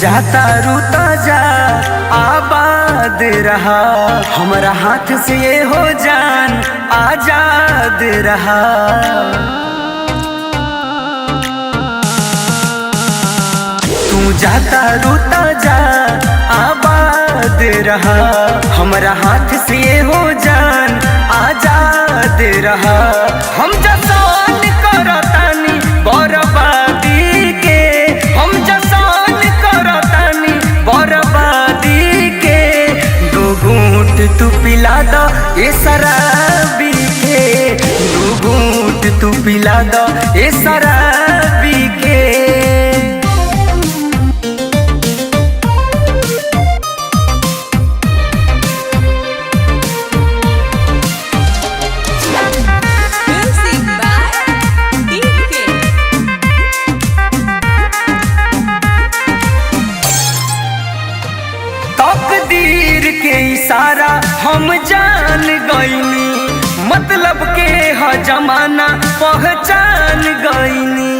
जाता रूता जा आबाद रहा, हमारा हाथ से ये हो जान आजाद रहा। तू जाता रूता जा आबाद रहा, हमारा हाथ से ये हो जान आजाद रहा। हम जसान करतानी बर्बादी के, हम जसान करतानी बर्बादी के। दो घूंट तू पिला दो ये शराबी के, दो घूंट तू पिला दो ये शराबी के। तकदीर के इशारा हम जान गईनी, मतलब के ह जमाना पहचान गईनी।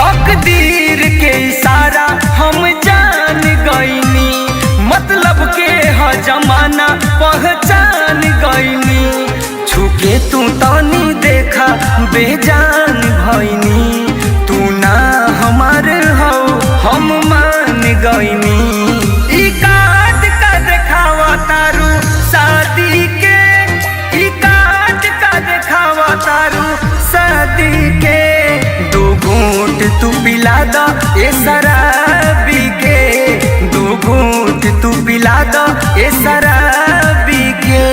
तकदीर के इशारा हम जान गईनी, मतलब के ह जमाना पहचान गईनी। छुके तू तनी देखा बेजान भईनी, तू ना हमार हो हम मान गईनी। ई काट का देखावा तारू शादी के, ई काट का देखावा तारू शादी के। दो घूंट तू पिला दो ये शराबी के, दो घूंट तू पिला दो ये शराबी के।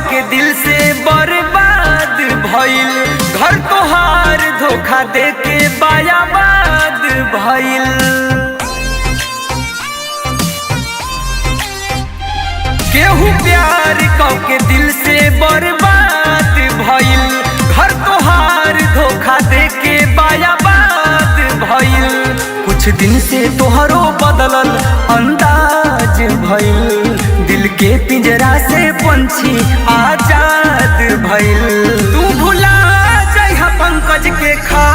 के दिल से बर्बाद भइल, घर तोहार धोखा देके बायाबाद भइल। केहू प्यार के दिल से बर्बाद भइल, घर तोहार धोखा देके बायाबाद भइल। कुछ दिन से तोहरो बदलल अंदाज भइल, दिल के पिंजरा से पंछी आजाद भइल। तू भुला जइहा पंकज के खा